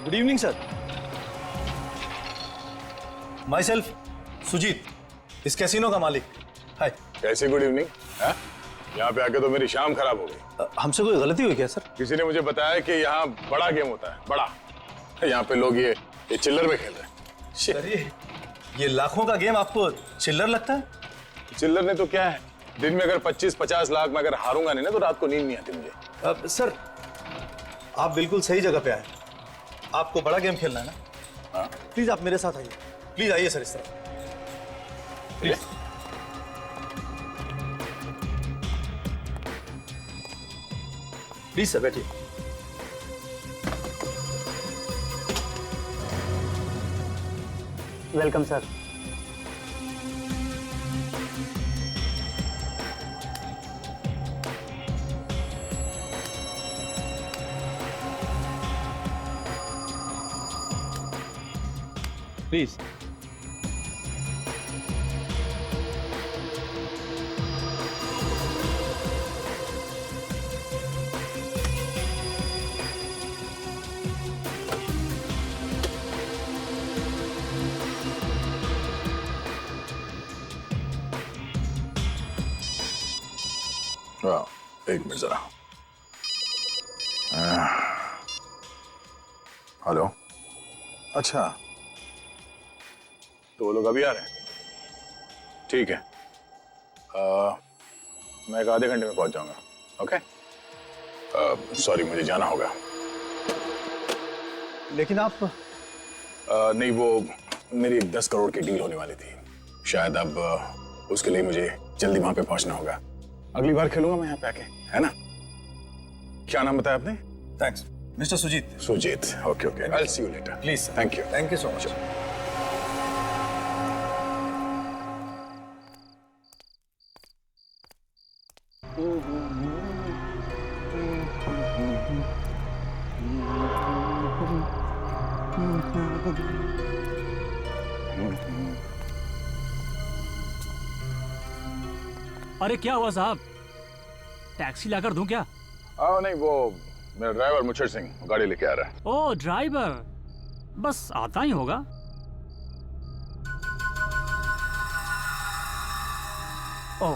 Good evening sir. Myself Sujit, इस casino का मालिक। हाय। कैसी गुड इवनिंग है? यहाँ पे आके तो मेरी शाम खराब हो गई। हमसे कोई गलती हुई क्या सर? किसी ने मुझे बताया कि यहाँ बड़ा गेम होता है, बड़ा। यहाँ पे लोग ये चिल्लर में खेल रहे हैं। सर ये लाखों का गेम आपको चिल्लर लगता है? चिल्लर ने तो क्या है, दिन में अगर 25-50 लाख में अगर हारूंगा नहीं ना तो रात को नींद नहीं आती मुझे। सर आप बिल्कुल सही जगह पे आए। आपको बड़ा गेम खेलना है ना? हाँ। प्लीज आप मेरे साथ आइए। प्लीज आइए सर इस तरफ। प्लीज। प्लीज सर बैठिए। Welcome sir. प्लीज। एक मिनट जरा। हेलो। अच्छा, तो वो लोग अभी आ रहे हैं? ठीक है। मैं एक आधे घंटे में पहुंच जाऊंगा। ओके। सॉरी, मुझे जाना होगा। लेकिन आप नहीं, वो मेरी 10 करोड़ की डील होने वाली थी। शायद अब उसके लिए मुझे जल्दी वहां पे पहुंचना होगा। अगली बार खेलूंगा मैं यहाँ पे आके, है ना? क्या नाम बताया आपने? Thanks mister Sujit. Sujit. Okay okay, I will see you later. Please. Thank you. Thank you so much. अरे क्या हुआ साहब, टैक्सी लाकर दूं क्या? नहीं, वो मेरा ड्राइवर मुच्छर सिंह गाड़ी लेके आ रहा है। ओ ड्राइवर, बस आता ही होगा। ओ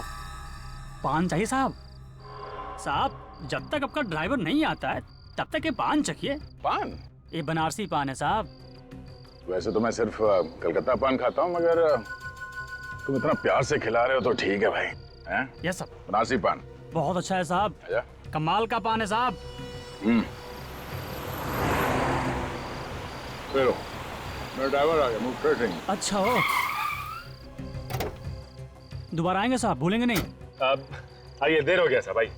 पान चाहिए साहब? साहब जब तक आपका ड्राइवर नहीं आता है तब तक ये पान चखिए। पान? ये बनारसी पान है साहब। वैसे तो मैं सिर्फ कलकत्ता पान खाता हूँ, मगर तुम इतना प्यार से खिला रहे हो तो ठीक है भाई। हैं? Yes sir. बनारसी पान बहुत अच्छा है साहब, आजा। कमाल का पान है साहब। चलो, मेरा ड्राइवर आ गया, मुझे सिंह। अच्छा हो, दोबारा आएंगे साहब, भूलेंगे नहीं। आइए, देर हो गया साहब। भाई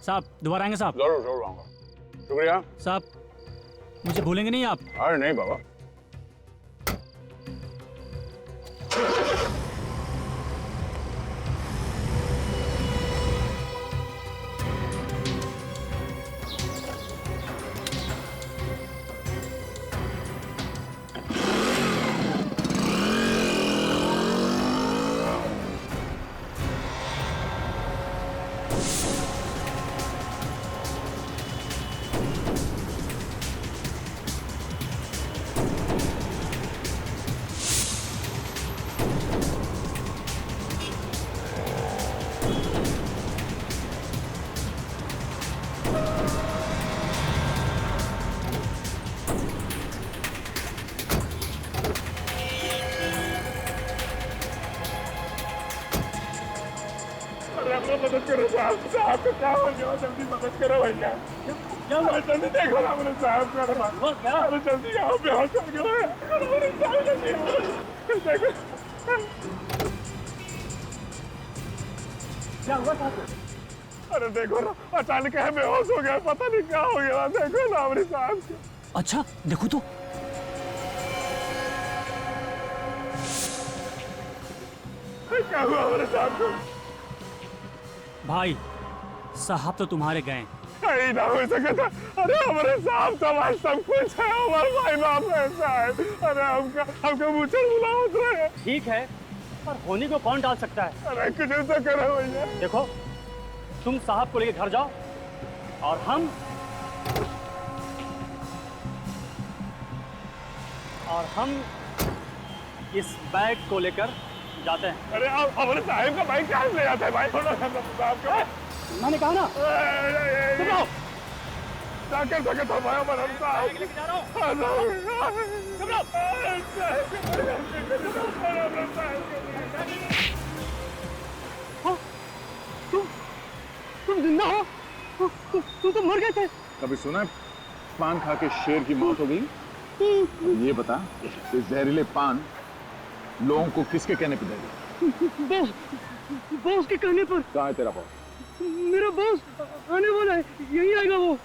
साहब दोबारा आएंगे साहब। जरूर जरूर आऊंगा। शुक्रिया साहब, मुझे भूलेंगे नहीं आप? अरे नहीं बाबा। मदद करो साहब, साहब को क्या हो गया? जल्दी मदद करो भैया। अरे जल्दी देखो ना मेरे साहब का। अरे जल्दी आओ, बेहोश हो गया है। अरे मेरे साहब जल्दी आओ। देखो क्या हुआ साहब? अरे देखो ना, अचानक है बेहोश हो गया, पता नहीं क्या हो गया। देखो ना मेरे साहब को। अच्छा देखो तो। क्या हुआ मेरे साहब को? भाई साहब तो तुम्हारे गए। कहीं ना हो सके था। अरे हमारे साहब तो आज सब कुछ है, हमारे भाई नाम है साहब। अरे हमका मुझे बुलाओ रहे। ठीक है, पर होनी को कौन डाल सकता है? अरे कुछ ऐसा करो भैया। देखो, तुम साहब को लेकर घर जाओ और हम और हम इस बैग को लेकर जाते हैं। अरे आप हमारे साहब का बाइक कहाँ ले जाता है भाई? साहब का मैंने कहा ना चुप रहो। क्या कर सके तो भाई हमारा साहब लेके जा रहा हूँ। चुप रहो। तुम जिंदा हो? तुम तो मर गए थे। कभी सुना है पान खा के शेर की मौत हो गई? ये बता कि जहरीले पान लोगों को किसके कहने पे देगी? बॉस के कहने पर। कहाँ है तेरा बॉस? मेरा बॉस आने वाला है, यही आएगा वो।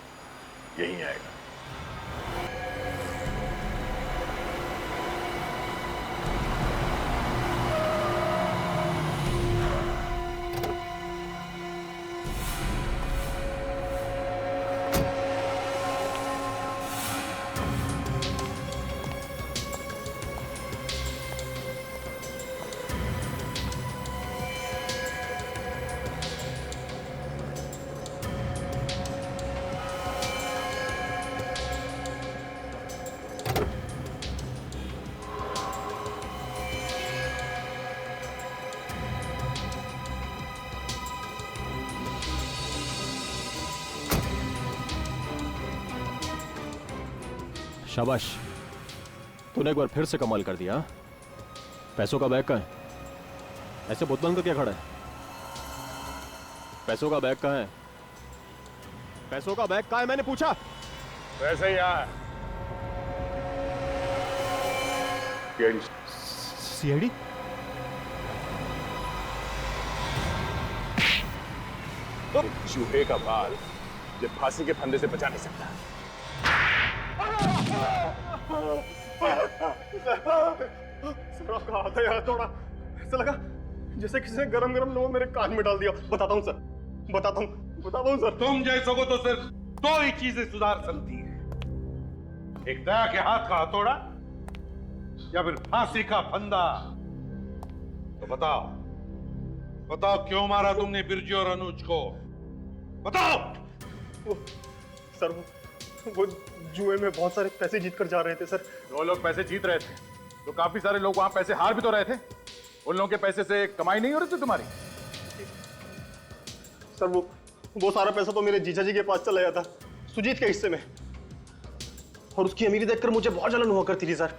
यही आएगा। शाबाश, तूने एक बार फिर से कमाल कर दिया। पैसों का बैग कहाँ है? ऐसे बुत बंद क्या खड़ा है? पैसों का बैग कहाँ है? पैसों का बैग कहाँ है मैंने पूछा। वैसे यार सीआईडी? चूहे का बाल जब फांसी के फंदे से बचा नहीं सकता। कहा था यार, थोड़ा ऐसा लगा जैसे किसी ने गरम गरम लोगों मेरे कान में डाल दिया। बताता हूँ सर, बताता हूँ सर। तुम जैसों को तो सिर्फ दो ही चीजें सुधार सकती है, एक दया के हाथ का हथौड़ा या फिर फांसी का फंदा। तो बताओ बताओ क्यों मारा तुमने बिरजू और अनुज को? बताओ। सर वो जुए में बहुत सारे पैसे जीत कर जा रहे थे सर। दो लोग पैसे जीत रहे थे तो काफी सारे लोग वहां पैसे हार भी तो रहे थे। उन लोगों के पैसे से कमाई नहीं हो रही थी तुम्हारी? सर वो सारा पैसा तो मेरे जीजा जी के पास चला जाता, सुजीत के हिस्से में, और उसकी अमीरी देखकर मुझे बहुत जलन हुआ करती थी सर।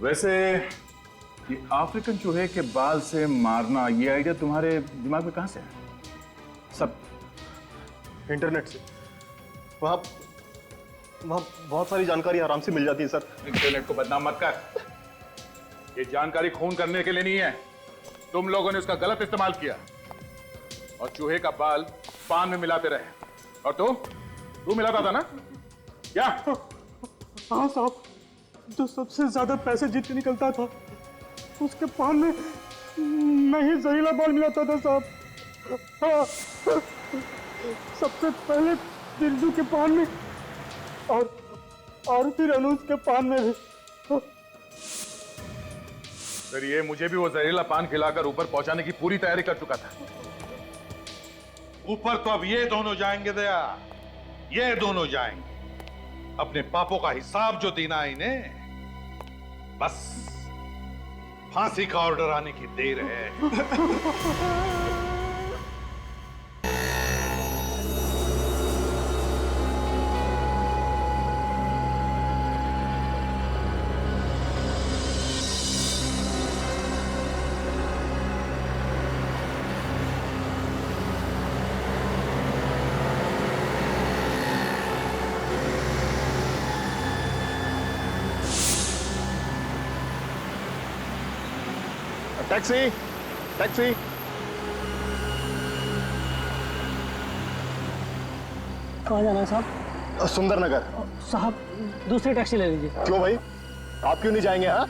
वैसे ये अफ्रीकन चूहे के बाल से मारना, ये आइडिया तुम्हारे दिमाग में कहां से है? सब इंटरनेट से। वहाँ बहुत सारी जानकारी आराम से मिल जाती है सर। इंटरनेट को बदनाम मत कर। ये जानकारी खून करने के लिए नहीं है। तुम लोगों ने उसका गलत इस्तेमाल किया और चूहे का बाल पान में मिलाते रहे। और तू मिलाता था ना क्या? हाँ साहब, जो सबसे ज्यादा पैसे जीत के निकलता था उसके पान में मैं ही जहरीला बाल मिलाता था साहब। हाँ, सबसे पहले बिरजू के पान में और फिर अनुज के पान में भी। फिर ये मुझे भी वो जहरीला पान खिलाकर ऊपर पहुंचाने की पूरी तैयारी कर चुका था। ऊपर तो अब ये दोनों जाएंगे दया, ये दोनों जाएंगे। अपने पापों का हिसाब जो देना है इन्हें, बस फांसी का ऑर्डर आने की देर है। Taxi taxi. कहाँ जाना है साहब? सुंदरनगर। साहब दूसरी टैक्सी ले लीजिए। क्यों भाई, आप क्यों नहीं जाएंगे? हाँ,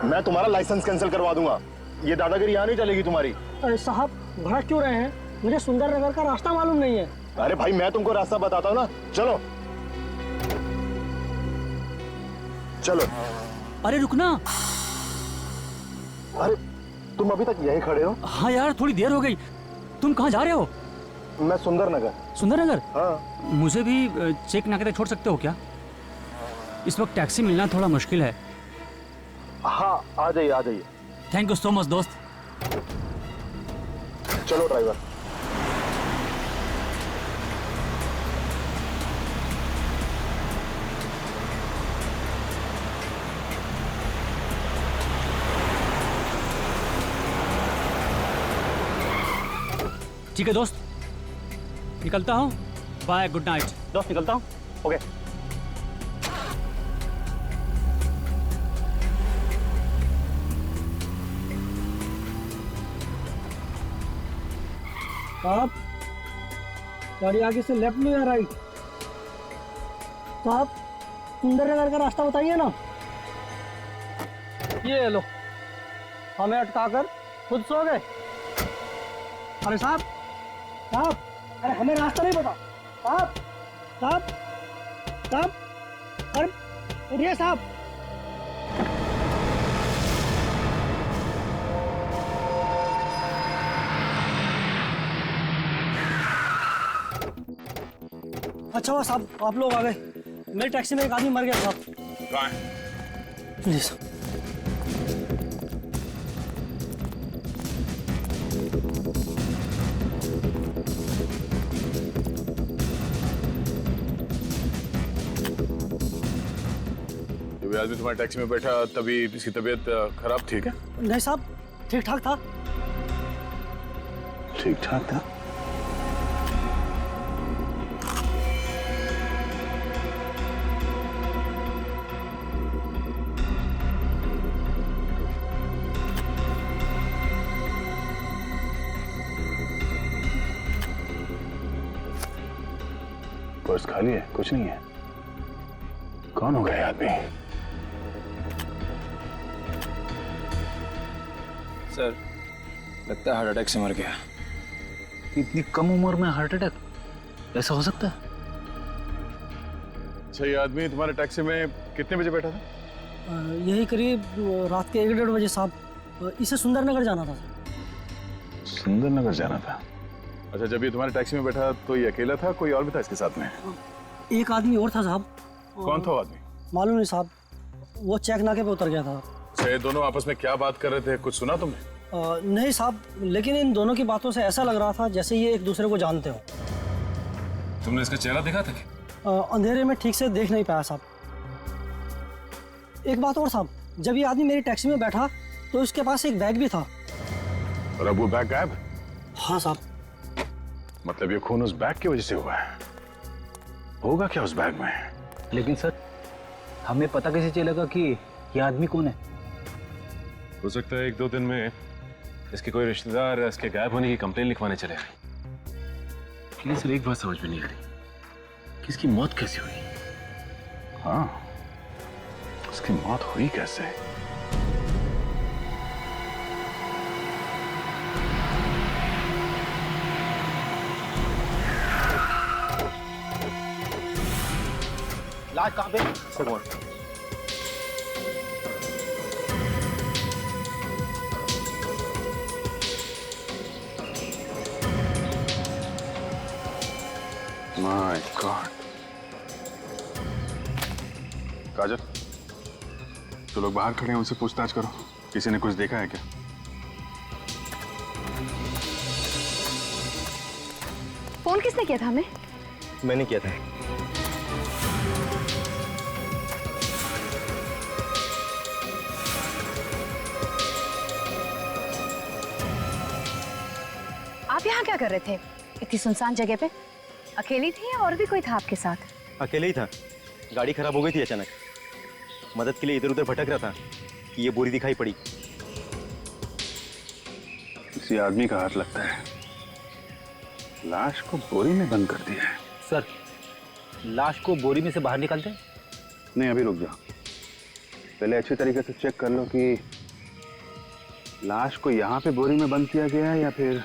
मैं तुम्हारा लाइसेंस कैंसिल करवा दूंगा। ये दादागिरी यहाँ नहीं चलेगी तुम्हारी। अरे साहब भड़क क्यों रहे हैं? मुझे सुंदरनगर का रास्ता मालूम नहीं है। अरे भाई मैं तुमको रास्ता बताता हूँ ना, चलो चलो। अरे रुकना। अरे तुम अभी तक यहीं खड़े हो? हाँ यार थोड़ी देर हो गई। तुम कहाँ जा रहे हो? मैं सुंदरनगर। सुंदरनगर? हाँ। मुझे भी चेक नाके तक छोड़ सकते हो क्या? इस वक्त टैक्सी मिलना थोड़ा मुश्किल है। हाँ, आ जाइए आ जाइए। थैंक यू सो मच दोस्त। चलो ड्राइवर। ठीक है दोस्त, निकलता हूँ। Bye, good night. दोस्त निकलता हूँ। ओके। साहब, गाड़ी आगे से लेफ्ट में या राइट? साहब, सुंदरनगर का रास्ता बताइए ना। ये लो, हमें अटकाकर खुद सो गए। अरे साहब, साहब, अरे हमें रास्ता नहीं पता। साहब, साहब, साहब, अरे उठिए साहब। अच्छा हुआ साहब आप लोग आ गए। मेरी टैक्सी में एक आदमी मर गया साहब। कहाँ है? प्लीज। जब ये आदमी तुम्हारे टैक्सी में बैठा तभी इसकी तबीयत खराब थी क्या? नहीं साहब, ठीक ठाक था। ठीक ठाक था। पर्स खाली है, कुछ नहीं है। कौन होगा ये आदमी? सर, लगता है हार्ट अटैक से मर गया। इतनी कम उम्र में हार्ट अटैक, ऐसा हो सकता है? अच्छा, ये आदमी तुम्हारे टैक्सी में कितने बजे बैठा था? यही करीब रात के 1-1:30 बजे साहब। इसे सुंदरनगर जाना था। सुंदरनगर जाना था। अच्छा, जब ये तुम्हारे टैक्सी में बैठा तो ये अकेला था, कोई और भी था इसके साथ में? एक आदमी और था साहब। कौन था वो आदमी? मालूम नहीं साहब, वो चेक नाके पे उतर गया था। अच्छा, ये दोनों आपस में क्या बात कर रहे थे, कुछ सुना तुमने? नहीं साहब, लेकिन इन दोनों की बातों से ऐसा लग रहा था जैसे ये एक दूसरे को जानते हो। तुमने इसका चेहरा देखा था क्या? अंधेरे में ठीक से देख नहीं पाया साहब। एक बात और साहब, जब ये आदमी मेरी टैक्सी में बैठा तो उसके पास एक बैग भी था। और अब वो बैग गायब है? हाँ साहब। मतलब ये खून उस बैग की वजह से हुआ है। होगा क्या उस बैग में? लेकिन सर, हमें पता कैसे चलेगा कि ये आदमी कौन है? हो सकता है 1-2 दिन में इसके कोई रिश्तेदार इसके गायब होने की कंप्लेन लिखवाने चले गए। लेकिन सर, एक बात समझ में नहीं आ रही कि इसकी मौत कैसे हुई? हाँ, उसकी मौत हुई कैसे? लाश कहाँ पे? सगोन। My God. काजल, जो लोग बाहर खड़े हैं उनसे पूछताछ करो, किसी ने कुछ देखा है क्या? फोन किसने किया था हमें? मैंने किया था। आप यहाँ क्या कर रहे थे इतनी सुनसान जगह पे? अकेली थी या और भी कोई था आपके साथ? अकेले ही था। गाड़ी खराब हो गई थी अचानक। मदद के लिए इधर उधर भटक रहा था कि ये बोरी दिखाई पड़ी। किसी आदमी का हाथ लगता है। लाश को बोरी में बंद कर दिया है। सर, लाश को बोरी में से बाहर निकालते हैं? नहीं, अभी रुक जाओ। पहले अच्छी तरीके से चेक कर लो कि लाश को यहाँ पे बोरी में बंद किया गया है या फिर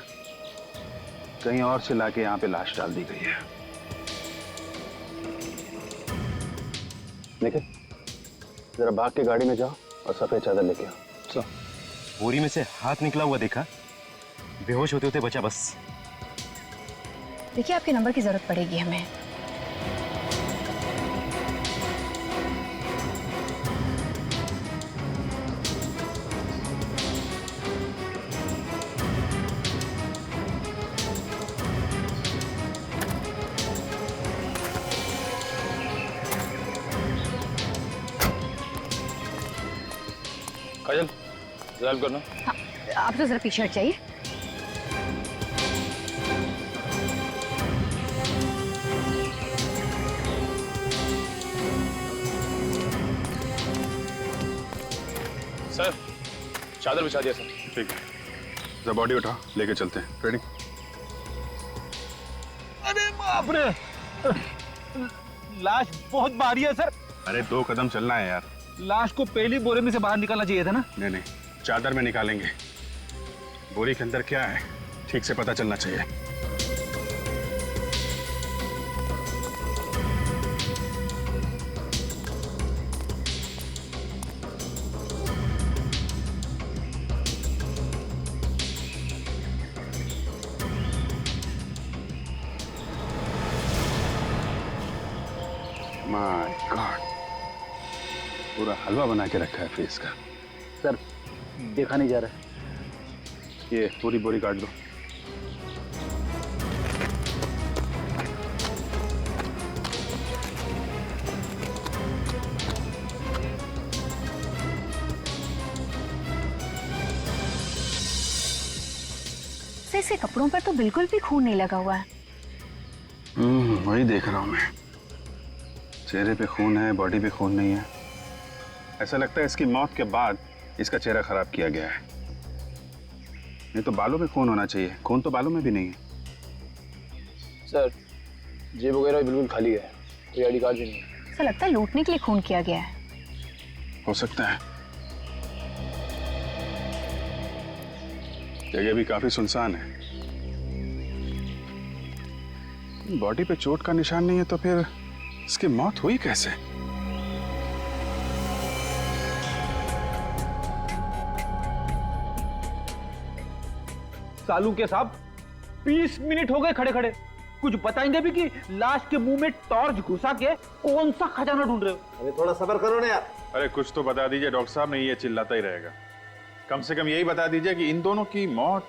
कहीं और से लाके यहाँ पे लाश डाल दी गई है। लेकिन जरा भाग के गाड़ी में जाओ और सफेद चादर लेके आओ। सर, बोरी में से हाथ निकला हुआ देखा, बेहोश होते होते बचा बस। देखिए, आपके नंबर की जरूरत पड़ेगी हमें। काजल ड्राइव करना। हाँ, आप तो जरा पीछे हट जाइए। सर चादर बिछा दिया सर। ठीक है, जब बॉडी उठा लेके चलते हैं। रेडी? अरे बाप रे, लाश बहुत भारी है सर। अरे 2 कदम चलना है यार। लाश को पहली बोरे में से बाहर निकालना चाहिए था ना। नहीं नहीं, चादर में निकालेंगे। बोरी के अंदर क्या है ठीक से पता चलना चाहिए। माय गॉड, पूरा हलवा बना के रखा है फेस का। सर देखा नहीं जा रहा है। ये पूरी बोरी काट दो। सर इसके कपड़ों पर तो बिल्कुल भी खून नहीं लगा हुआ है। वही देख रहा हूं मैं। चेहरे पे खून है, बॉडी पे खून नहीं है। ऐसा लगता है इसकी मौत के बाद इसका चेहरा खराब किया गया है। नहीं तो बालों में खून होना चाहिए, खून तो बालों में भी नहीं है। सर जेब वगैरह बिल्कुल खाली है, कोई आईडी कार्ड भी नहीं है। सर लगता है लूटने के लिए खून किया गया है। हो सकता है। जगह भी काफी सुनसान है। बॉडी पे चोट का निशान नहीं है तो फिर इसकी मौत हुई कैसे? सालू के साहब 20 मिनट हो गए खड़े खड़े, कुछ बताएंगे भी कि लाश के मुंह में टॉर्च घुसा के कौन सा खजाना ढूंढ रहे हो? अरे थोड़ा सब्र करो ना यार। अरे कुछ तो बता दीजिए डॉक्टर साहब, नहीं ये चिल्लाता ही रहेगा। कम से कम यही बता दीजिए कि इन दोनों की मौत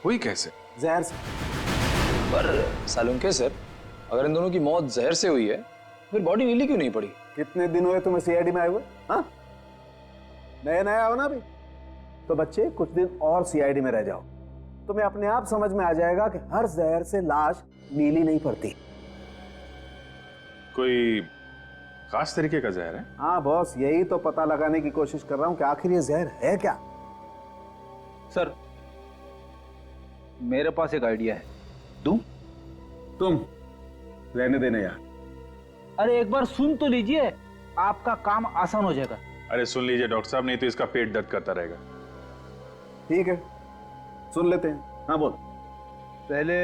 हुई कैसे? जहर से। पर सालुंके सर, अगर इन दोनों की मौत जहर से हुई है फिर बॉडी नीली क्यों नहीं पड़ी? कितने दिन हुए तुम्हें सीआईडी में आए हुए? हाँ, नया नया हो ना अभी तो बच्चे कुछ दिन और सीआईडी में रह जाओ, तुम्हें अपने आप समझ में आ जाएगा कि हर जहर से लाश नीली नहीं पड़ती। कोई खास तरीके का जहर है? हाँ बॉस, यही तो पता लगाने की कोशिश कर रहा हूँ कि आखिर ये जहर है क्या। सर मेरे पास एक आइडिया है, दूं? तुम रहने देने यार। अरे एक बार सुन तो लीजिए, आपका काम आसान हो जाएगा। अरे सुन लीजिए डॉक्टर साहब, नहीं तो इसका पेट दर्द करता रहेगा। ठीक है सुन लेते हैं। हाँ बोल। पहले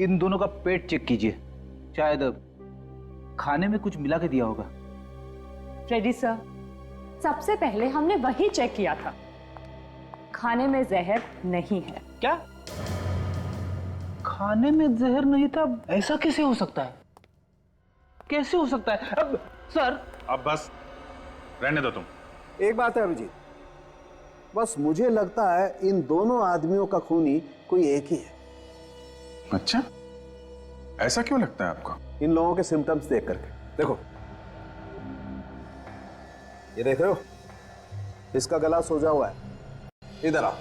इन दोनों का पेट चेक कीजिए, शायद खाने में कुछ मिला के दिया होगा। रेडी सर, सबसे पहले हमने वही चेक किया था, खाने में जहर नहीं है। क्या खाने में जहर नहीं था? ऐसा कैसे हो सकता है? कैसे हो सकता है? अब सर अब बस रहने दो तुम। एक बात है अभिजीत, बस मुझे लगता है इन दोनों आदमियों का खूनी कोई एक ही है। अच्छा, ऐसा क्यों लगता है आपको? इन लोगों के सिम्टम्स देख करके। देखो ये देख रहे हो, इसका गला सूजा हुआ है। इधर आओ।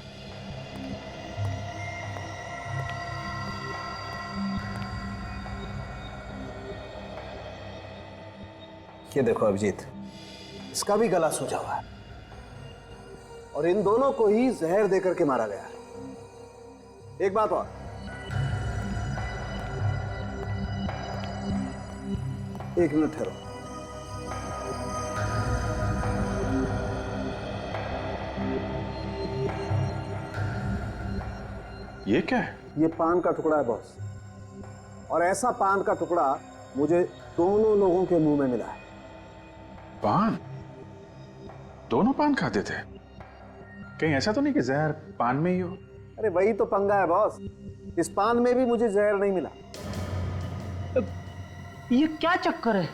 ये देखो अभिजीत, इसका भी गला सूजा हुआ है और इन दोनों को ही जहर देकर के मारा गया है। एक बात और, एक मिनट ठहरो। ये क्या है? ये पान का टुकड़ा है बॉस, और ऐसा पान का टुकड़ा मुझे दोनों लोगों के मुंह में मिला है। पान? दोनों पान खाते थे? कहीं ऐसा तो नहीं कि जहर पान में ही हो? अरे वही तो पंगा है बॉस, इस पान में भी मुझे जहर नहीं मिला। ये क्या चक्कर है?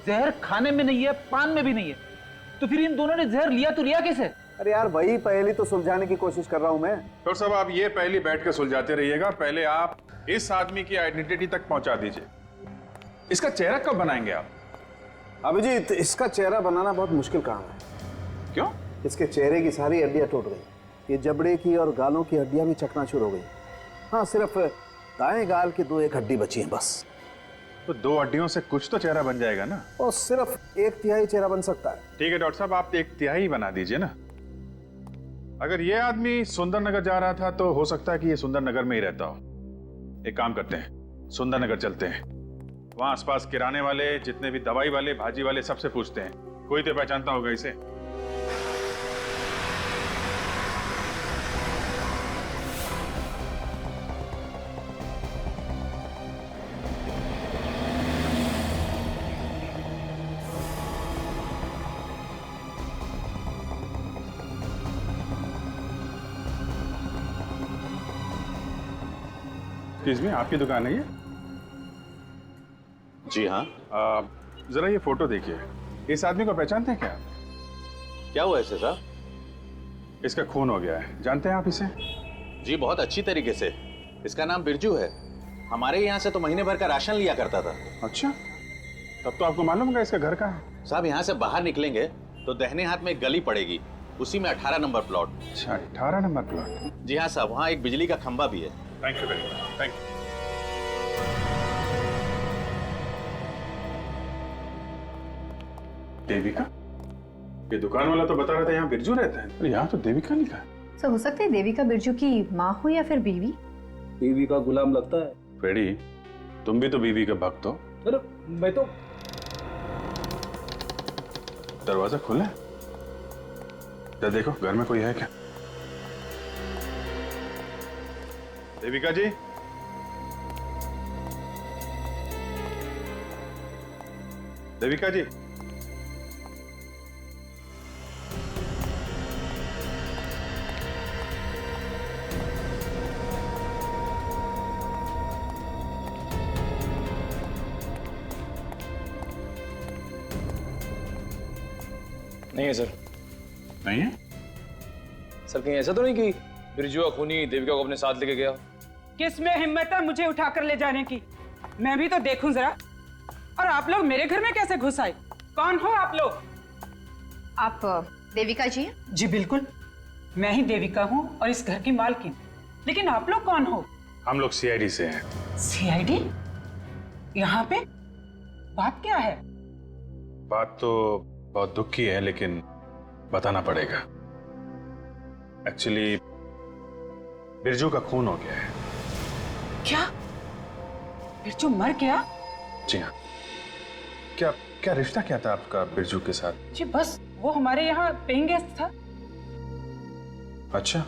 जहर खाने में नहीं है, पान में भी नहीं है, तो फिर इन दोनों ने जहर लिया तो लिया कैसे? अरे यार वही पहेली तो सुलझाने की कोशिश कर रहा हूं मैं। डॉक्टर साहब आप ये पहले बैठ के सुलझाते रहिएगा, पहले आप इस आदमी की आइडेंटिटी तक पहुंचा दीजिए। इसका चेहरा कब बनाएंगे आप? अभिजीत, इसका चेहरा बनाना बहुत मुश्किल काम है। क्यों? इसके चेहरे की सारी हड्डियां टूट गई। ये जबड़े की और गालों की हड्डियां भी चकनाचूर हो गई। हाँ, सिर्फ दाएं गाल की 2-1 हड्डी बची है बस। तो 2 हड्डियों से कुछ तो चेहरा बन जाएगा ना। और सिर्फ 1/3 चेहरा बन सकता है। ठीक है डॉक्टर साहब, आप 1/3 बना दीजिए ना। अगर ये आदमी सुंदरनगर जा रहा था तो हो सकता है कि ये सुंदरनगर में ही रहता हो। एक काम करते हैं, सुंदरनगर चलते हैं। वहां आसपास किराने वाले, जितने भी दवाई वाले, भाजी वाले, सबसे पूछते हैं, कोई तो पहचानता होगा इसे। एक्सक्यूज मी, आपकी दुकान है ये? जी हाँ। जरा ये फोटो देखिए। इस आदमी को पहचानते हैं क्या? क्या हुआ इसे साहब? इसका खून हो गया है, जानते हैं आप इसे? जी बहुत अच्छी तरीके से। इसका नाम बिरजू है। हमारे यहाँ से तो महीने भर का राशन लिया करता था। अच्छा, तब तो आपको मालूम होगा इसका घर कहाँ है। साहब यहाँ से बाहर निकलेंगे तो दाहिने हाथ में एक गली पड़ेगी, उसी में 18 नंबर प्लॉट। अच्छा, 18 नंबर प्लॉट। जी हाँ साहब, वहाँ एक बिजली का खंबा भी है। Thank you very much, thank you. Devika? ये दुकान वाला तो बता रहा था यहाँ बिरजू रहता है, पर यहाँ तो देविका लिखा है। सर हो सकता है देविका बिरजू की माँ हो या फिर बीवी। बीवी का गुलाम लगता है। फ्रेडी, तुम भी तो बीवी के भक्त हो। अरे मैं तो। दरवाजा खुला है? जरा देखो घर में कोई है क्या। देविका जी, देविका जी। नहीं है सर। नहीं है? सर कहीं ऐसा तो नहीं कि बिरजू का खूनी देविका को अपने साथ लेके गया? किसमें हिम्मत है मुझे उठाकर ले जाने की? मैं भी तो देखूं जरा। और आप लोग मेरे घर में कैसे घुस आए? कौन हो आप लोग? आप देविका जी हैं? जी बिल्कुल, मैं ही देविका हूँ और इस घर की मालकिन। लेकिन आप लोग कौन हो? हम लोग सीआईडी से हैं। सीआईडी? यहाँ पे बात क्या है? बात तो बहुत दुख की है, लेकिन बताना पड़ेगा। एक्चुअली बिरजू का खून हो गया है। क्या? बिरजू मर गया? जी हाँ। क्या क्या रिश्ता क्या था आपका बिरजू के साथ? जी बस वो हमारे यहाँ पेइंग गेस्ट था। अच्छा,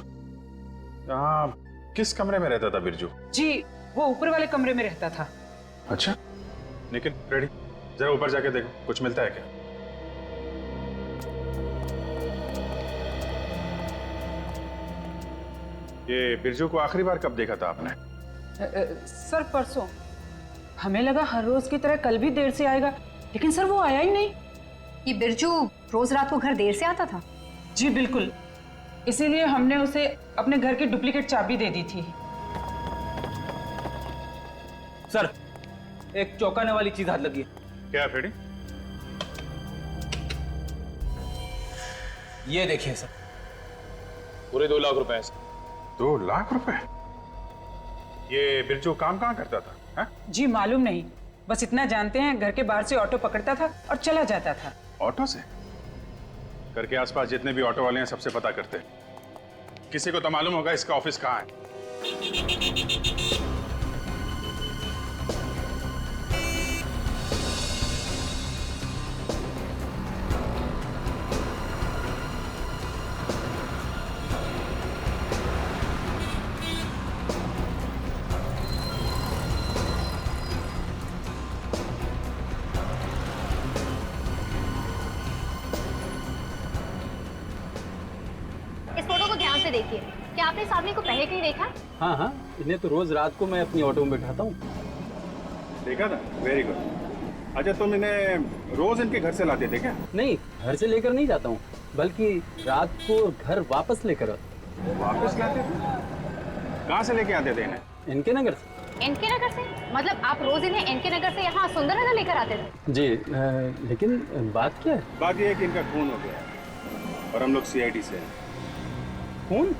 यहाँ किस कमरे में रहता था बिरजू? जी वो ऊपर वाले कमरे में रहता था। अच्छा, लेकिन फ्रेडी जरा ऊपर जाके देखो, कुछ मिलता है क्या? ये बिरजू को आखिरी बार कब देखा था आपने? सर परसों। हमें लगा हर रोज की तरह कल भी देर से आएगा, लेकिन सर वो आया ही नहीं। ये बिरजू रोज रात को घर देर से आता था? जी बिल्कुल, इसीलिए हमने उसे अपने घर की डुप्लीकेट चाबी दे दी थी। सर एक चौंकाने वाली चीज हाथ लगी है। क्या है फ्रेडी? ये देखिए सर, पूरे 2 लाख रुपए हैं सर। 2 लाख रुपए? ये बिरजू काम कहाँ करता था? हा? जी मालूम नहीं, बस इतना जानते हैं घर के बाहर से ऑटो पकड़ता था और चला जाता था। ऑटो से? घर के आसपास जितने भी ऑटो वाले हैं सबसे पता करते हैं। किसी को तो मालूम होगा इसका ऑफिस कहाँ है। देखिए, क्या आपने इस आदमी को पहले कहीं देखा? हाँ हाँ, इन्हें तो रोज रात को मैं अपनी ऑटो में बैठाता हूँ। देखा था? Very good. अच्छा, तुम इन्हें रोज इनके घर से लाते थे क्या? नहीं, घर से लेकर नहीं जाता हूँ, बल्कि रात को घर वापस लेकर आता। वापस लाते थे? कहाँ से लेके आते थे इन्हें? इनके नगर से। इनके नगर से? मतलब आप रोज इन्हें इनके नगर से यहाँ सुंदरनगर लेकर आते थे? जी, लेकिन बात क्या है? बात यह है कि इनका खून हो गया और हम लोग सीआईडी से हैं। कौन?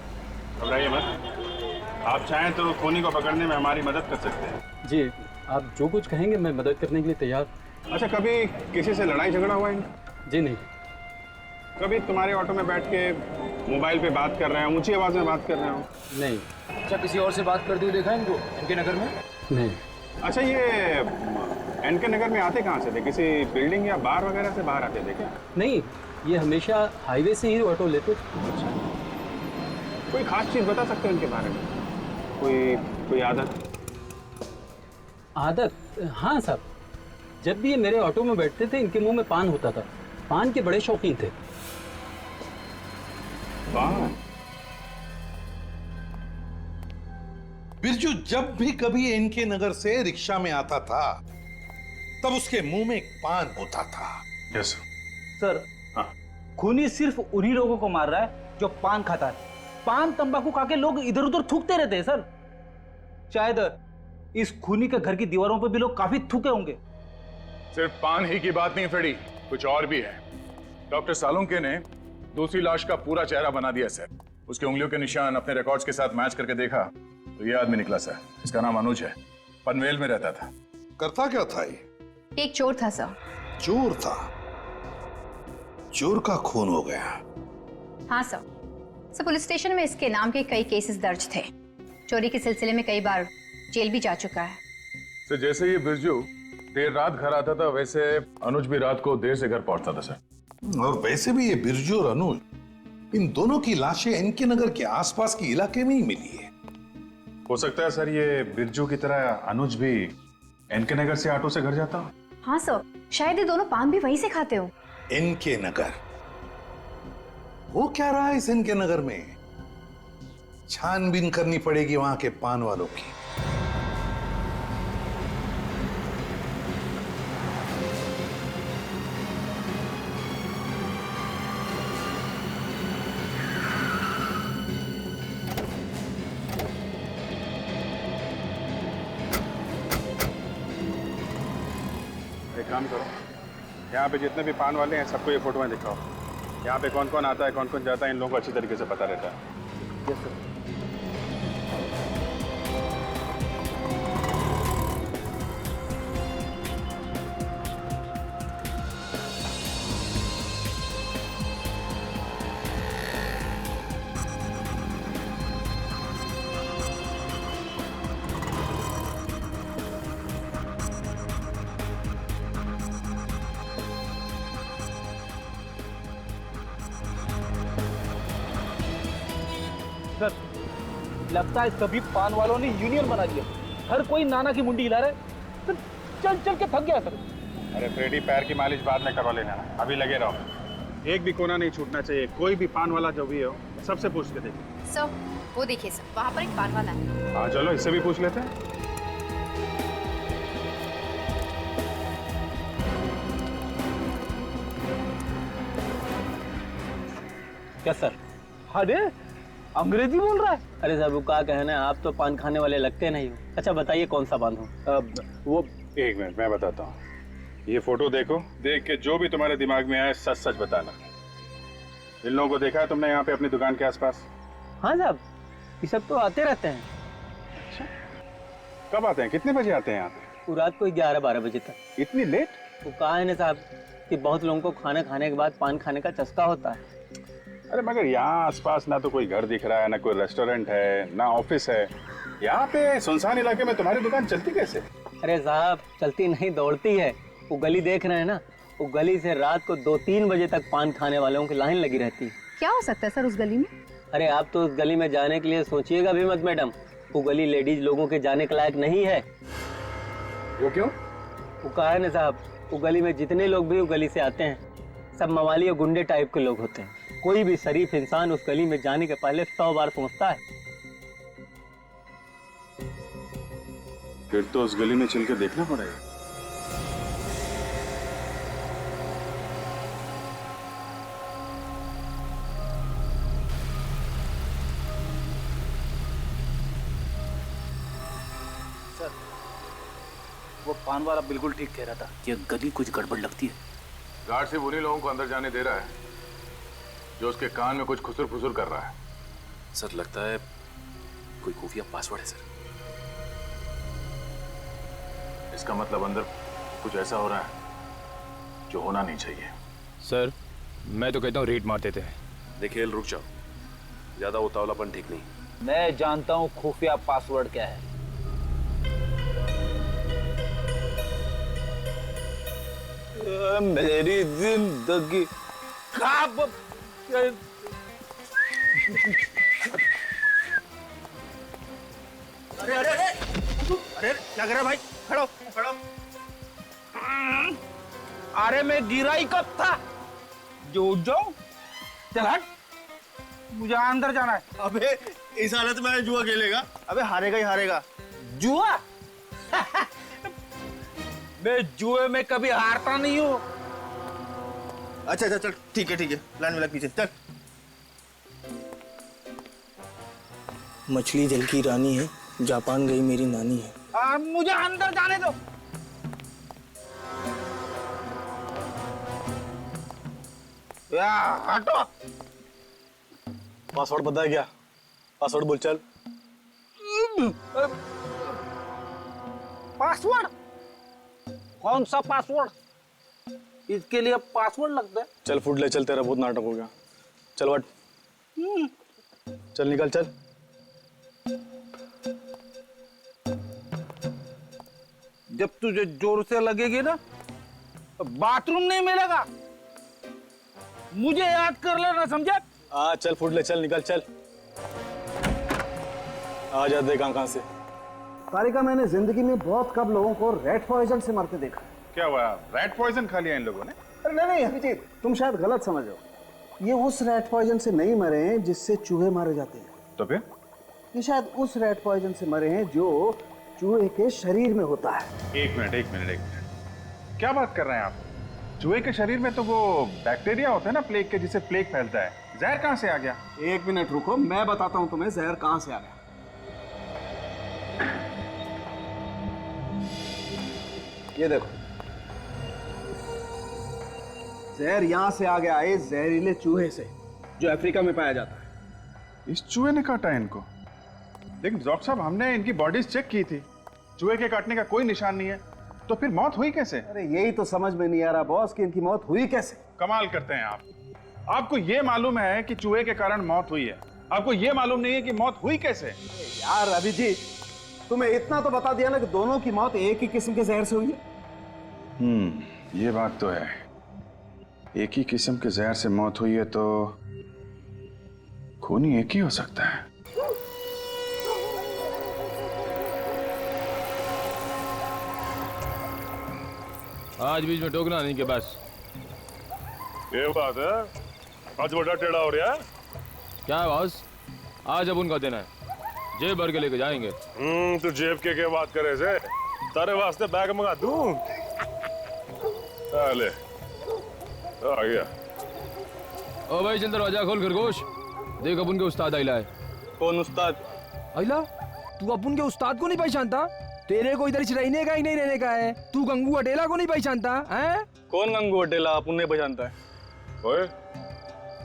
घबराइए मत, आप चाहें तो खूनी को पकड़ने में हमारी मदद कर सकते हैं। जी, आप जो कुछ कहेंगे मैं मदद करने के लिए तैयार। अच्छा, कभी किसी से लड़ाई झगड़ा हुआ है? जी नहीं। कभी तुम्हारे ऑटो में बैठ के मोबाइल पे बात कर रहे हैं, ऊंची आवाज में बात कर रहे हो? नहीं। अच्छा, किसी और से बात करते हुए देखा इनको एनके नगर में? नहीं। अच्छा, ये एनके नगर में आते कहाँ से थे? किसी बिल्डिंग या बार वगैरह से बाहर आते थे क्या? नहीं, ये हमेशा हाईवे से ही ऑटो लेते थे। अच्छा, कोई खास चीज बता सकते हैं इनके बारे में? कोई आदत? आदत? हाँ साहब, जब भी ये मेरे ऑटो में बैठते थे इनके मुंह में पान होता था। पान के बड़े शौकीन थे। पान? बिरजू जब भी कभी इनके नगर से रिक्शा में आता था तब उसके मुंह में एक पान होता था। यस सर, खूनी सिर्फ उन्हीं लोगों को मार रहा है जो पान खाता है। पान तंबाकू खा के लोग इधर उधर थूकते रहते हैं सर। शायद इस खूनी के घर की दीवारों पर भी लोग काफी थूके होंगे। सिर्फ पान ही की बात नहीं फ्रेडी, कुछ और भी है। डॉक्टर सालुंके ने दूसरी लाश का पूरा चेहरा बना दिया सर। उसके उंगलियों के निशान अपने रिकॉर्ड्स के साथ मैच करके देखा तो ये आदमी निकला सर। इसका नाम अनुज है, पनवेल में रहता था। करता क्या था ये? एक चोर था सर। चोर था? चोर का खून हो गया? हाँ सर। पुलिस स्टेशन में इसके नाम के कई केसेस दर्ज थे। चोरी के सिलसिले में कई बार जेल भी जा चुका है। सर, जैसे ये बिरजू देर रात घर आता था वैसे अनुज भी रात को देर से घर पहुंचता था सर। और वैसे भी ये बिरजू और अनुज, इन दोनों की लाशें एनके नगर के आसपास के इलाके में ही मिली है। हो सकता है सर ये बिरजू की तरह अनुज भी एनके नगर से ऑटो से घर जाता हो। हाँ सर, शायद ये दोनों पान भी वहीं से खाते हो। एनके नगर वो क्या रहा है इस इनके नगर में? छानबीन करनी पड़ेगी वहां के पान वालों की। एक काम करो, यहाँ पे जितने भी पान वाले हैं सबको ये फोटो में दिखाओ। यहाँ पे कौन कौन आता है, कौन कौन जाता है, इन लोगों को अच्छी तरीके से पता रहता है। Yes sir. सर, लगता है सभी पान वालों ने यूनियन बना दिया। हर कोई नाना की मुंडी हिला रहा है। सर, चल चल के थक गया सर। अरे फ्रेडी, पैर की मालिश बाद में करवा लेना, अभी लगे रहो। एक भी कोना नहीं छूटना चाहिए। कोई भी पान वाला जो भी हो सबसे पूछ के देखिए। सर, वो देखिए सर, वहाँ पर एक पान वाला है। हाँ चलो, इससे भी पूछ लेते हैं। क्या सर? अरे अंग्रेजी बोल रहा है। अरे साहब, वो क्या कहना है, आप तो पान खाने वाले लगते नहीं हो। अच्छा बताइए कौन सा पान हो? वो एक मिनट मैं बताता हूँ। ये फोटो देखो, देख के जो भी तुम्हारे दिमाग में आए सच सच बताना। इन लोगों को देखा है तुमने यहाँ पे अपनी दुकान के आसपास? हाँ साहब, ये सब तो आते रहते हैं। अच्छा, कब आते हैं, कितने बजे आते हैं यहाँ पे? वो रात को 11-12 बजे तक। इतनी लेट? वो कहा है ना साहब कि बहुत लोगों को खाना खाने के बाद पान खाने का चस्का होता है। अरे मगर यहाँ आसपास ना तो कोई घर दिख रहा है, ना कोई रेस्टोरेंट है, ना ऑफिस है। यहाँ पे सुनसान इलाके में तुम्हारी दुकान चलती कैसे? अरे साहब, चलती नहीं दौड़ती है। वो गली देख रहे हैं ना, वो गली से रात को 2-3 बजे तक पान खाने वालों की लाइन लगी रहती है। क्या हो सकता है सर उस गली में? अरे आप तो उस गली में जाने के लिए सोचिएगा भी मत मैडम। वो गली लेडीज लोगों के जाने के लायक नहीं है। वो क्यों? वो कहा है ना साहब, वो गली में जितने लोग भी वो गली से आते हैं सब मवाली और गुंडे टाइप के लोग होते हैं। कोई भी शरीफ इंसान उस गली में जाने के पहले 100 बार सोचता है। फिर तो उस गली में चल के देखना पड़ेगा। सर, वो पान वाला बिल्कुल ठीक कह रहा था। ये गली कुछ गड़बड़ लगती है। गार्ड सिर्फ उन्हीं लोगों को अंदर जाने दे रहा है जो उसके कान में कुछ खुसुर फुसुर कर रहा है। सर लगता है कोई खुफिया पासवर्ड है सर। इसका मतलब अंदर कुछ ऐसा हो रहा है जो होना नहीं चाहिए। सर मैं तो कहता हूँ रेट मार देते हैं। देखिए रुक जाओ, ज्यादा उतावलापन ठीक नहीं। मैं जानता हूँ खुफिया पासवर्ड क्या है। मेरी जिंदगी अरे अरे अरे अरे क्या कर रहा है भाई? खड़ो खड़ो। अरे मैं गिरा ही कब था? जो जाओ चल हट, मुझे अंदर जाना है। अबे इस हालत में जुआ खेलेगा? अबे हारेगा ही हारेगा। जुआ? मैं जुए में कभी हारता नहीं हूँ। अच्छा अच्छा चल ठीक है लाइन में लग पीछे चल। मछली जल की रानी है, जापान गई मेरी नानी है। मुझे अंदर जाने दो। या हटो। पासवर्ड पता है क्या? पासवर्ड बोल चल। पासवर्ड? कौन सा पासवर्ड? इसके लिए पासवर्ड लगता है? चल फुट ले चल, तेरा बहुत नाटक हो गया। चल वट चल निकल चल। जब तुझे जोर से लगेगी ना तो बाथरूम नहीं मिलेगा। मुझे याद कर लेना, समझे? चल फुट ले चल निकल चल। आ जा देख कहां से। तारिका, मैंने जिंदगी में बहुत कम लोगों को रेड पॉइजन से मरते देखा। क्या हुआ? रेड पॉइजन खा लिया इन लोगों ने? अरे नहीं अभिजीत, तुम शायद गलत समझ रहे हो। ये उस रेड पॉइजन से नहीं मरे हैं जिससे चूहे मारे जाते हैं। तो फिर? ये शायद उस रेड पॉइजन से मरे हैं जो चूहे के शरीर में होता है। एक मिनट, क्या बात कर रहे हैं आप? चूहे के शरीर में तो वो बैक्टीरिया होता है ना प्लेग के, जिससे प्लेग फैलता है। जहर कहां से आ गया? एक मिनट रुको, मैं बताता हूं तुम्हें जहर कहां से आ गया। ये देखो, जहर यहां से आ गया है, जहरीले चूहे से जो अफ्रीका में पाया जाता है। इस चूहे ने काटा है इनको? लेकिन डॉक्टर साहब, हमने इनकी बॉडीज चेक की थी, चूहे के काटने का कोई निशान नहीं है। तो फिर मौत हुई कैसे? अरे यही तो समझ में नहीं आ रहा बॉस कि इनकी मौत हुई कैसे। कमाल करते हैं आप। आपको ये मालूम है कि चूहे के कारण मौत हुई है, आपको ये मालूम नहीं है कि मौत हुई कैसे। यार अभिजीत, तुम्हें इतना तो बता दिया ना कि दोनों की मौत एक ही किस्म के जहर से हुई है। ये बात तो है। एक ही किस्म के जहर से मौत हुई है तो खून ही एक ही हो सकता है। आज बीच में टोकना नहीं के बस। ये बात है, आज बड़ा टेढ़ा हो रहा है। क्या है बॉस? आज अब उनका दिन है, जेब भर के लेके जाएंगे। तू जेब के क्या बात करे से? तारे वास्ते बैग मंगा दूं। ले आ गया। ओ भाई चल दरवाजा खोल खरगोश, देख अपन के उस्ताद आइला है। कौन उस्ताद? आइला, तू अपन के उस्ताद को नहीं पहचानता? तेरे को इधर रहने का ही नहीं रहने का है। तू गंगू अटेला को नहीं पहचानता है? कौन गंगू अटेला? अपन नहीं पहचानता है। ओए,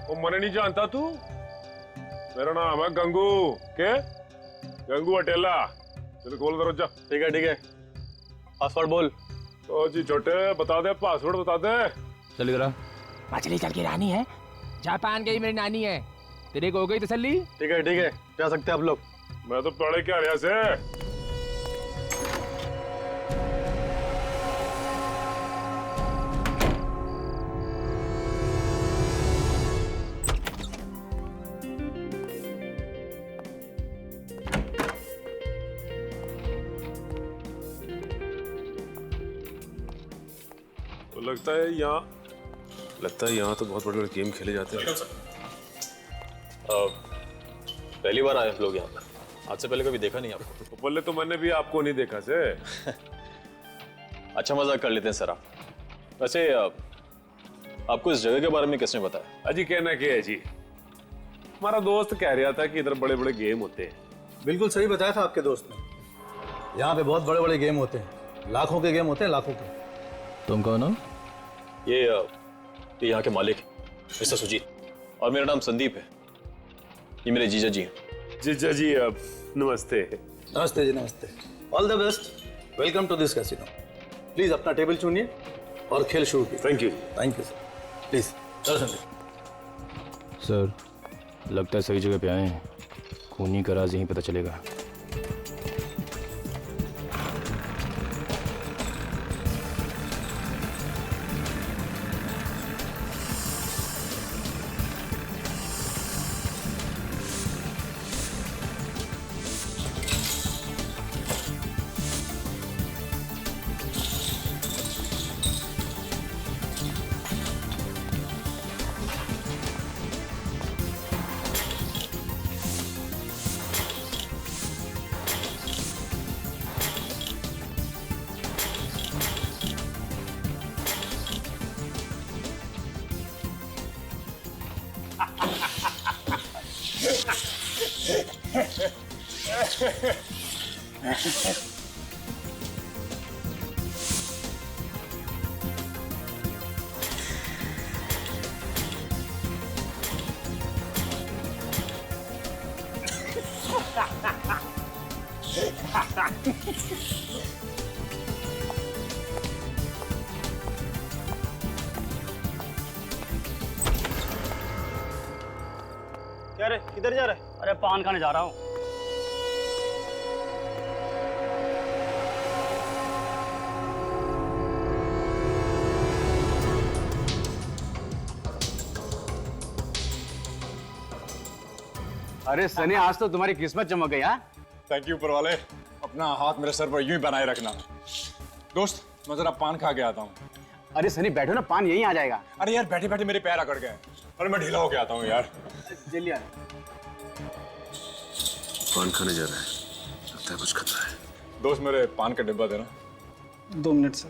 वो मने नहीं जानता तू? मेरा नाम है गंगू। के? गंगू अटेला। चल खोल दरवाजा। ठीक है, पासवर्ड बोल। ओ जी छोटे, बता दे पासवर्ड बता दे। चल इधर आ। मछली जल की रानी है, जापान गई मेरी नानी है। तेरे को हो गई तसल्ली? ठीक है, जा सकते हैं आप लोग। मैं तो पढ़े क्या रहा से। लगता है यहाँ तो बहुत बड़े गेम खेले जाते हैं। पहली बार आए आप लोग यहाँ पर? आज से पहले कभी देखा नहीं आपको? बोले तो मैंने भी आपको नहीं देखा से। अच्छा मजाक कर लेते हैं सर आप। वैसे आपको इस जगह के बारे में किसने बताया? अजी कहना क्या है जी, हमारा दोस्त कह रहा था कि इधर बड़े बड़े गेम होते हैं। बिल्कुल सही बताया था आपके दोस्त ने। यहाँ पे बहुत बड़े बड़े गेम होते हैं, लाखों के गेम होते हैं, लाखों के। तुम कौन हो? ये यहाँ के मालिक मिस्टर सुजीत, और मेरा नाम संदीप है। ये मेरे जीजा जी हैं। जीजा जी अब नमस्ते। नमस्ते जी, नमस्ते। All the best, welcome to this casino. Please अपना टेबल चुनिए और खेल शुरू कीजिए। Thank you. Thank you sir. Please Sandeep. Sir लगता है सही जगह पे आए हैं। खूनी का राज यहीं पता चलेगा। क्या रे, किधर जा रहा है? अरे पान खाने जा रहा हूँ। अरे सनी, आज तो तुम्हारी किस्मत चमक गई। हाँ, थैंक यू ऊपर वाले। अपना हाथ मेरे सर पर यूं ही बनाए रखना। दोस्त, मैं जरा पान खा के आता हूँ। अरे सनी बैठो ना, पान यहीं आ जाएगा। अरे यार बैठे बैठे मेरे पैर अकड़ गए। अरे मैं ढीला होके आता हूँ यार। जल्दी आ। पान खाने जा रहा है, लगता है कुछ खतरा है। दोस्त, मेरे पान का डिब्बा देना। 2 मिनट सर।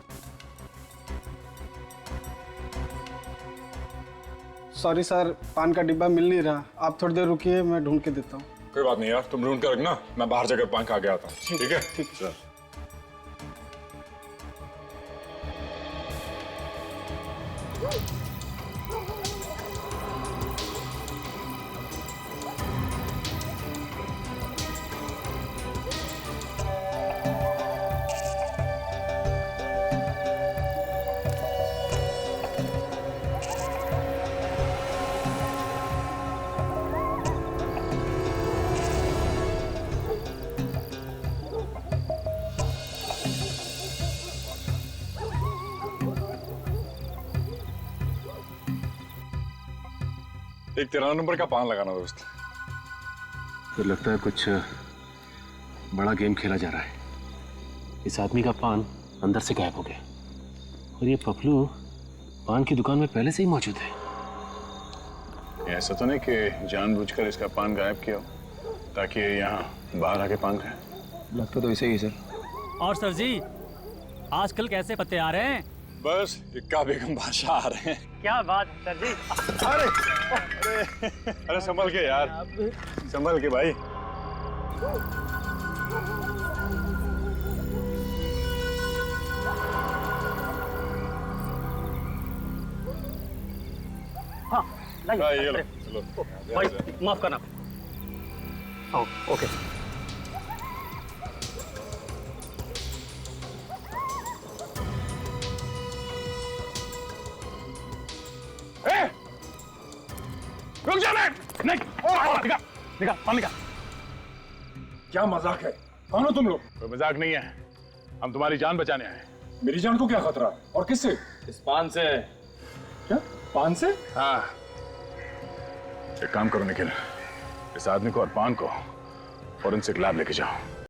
सॉरी सर, पान का डिब्बा मिल नहीं रहा। आप थोड़ी देर रुकिए, मैं ढूंढ के देता हूँ। कोई बात नहीं यार, तुम ढूंढ कर रखना, मैं बाहर जाकर पान खा के आता हूँ। ठीक है? ठीक है। एक 13 नंबर का पान लगाना दोस्त। फिर लगता है कुछ बड़ा गेम खेला जा रहा है। इस आदमी का पान अंदर से गायब हो गया और ये पपलू पान की दुकान में पहले से ही मौजूद है। ऐसा तो नहीं कि जानबूझकर इसका पान गायब किया हो ताकि ये यहाँ बाहर आके पान खाए? लगता तो ऐसे ही सर। और सर जी, आजकल कैसे पत्ते आ रहे हैं? बस इक्का बेगम बादशाह आ रहे हैं। क्या बात सर जी। अरे अरे अरे संभल के यार, संभल के भाई। हाँ लाइए। ये लो, चलो। भाई माफ करना। ओके। रुक जा। नहीं, निकाल पान निकाल। क्या मजाक है? कौन हो तुम लोग? कोई मजाक नहीं है, हम तुम्हारी जान बचाने आए हैं। मेरी जान को क्या खतरा और किससे? इस पान से। क्या पान से? हाँ, एक काम करो निखिल, इस आदमी को और पान को फॉरेंसिक लैब लेके जाओ।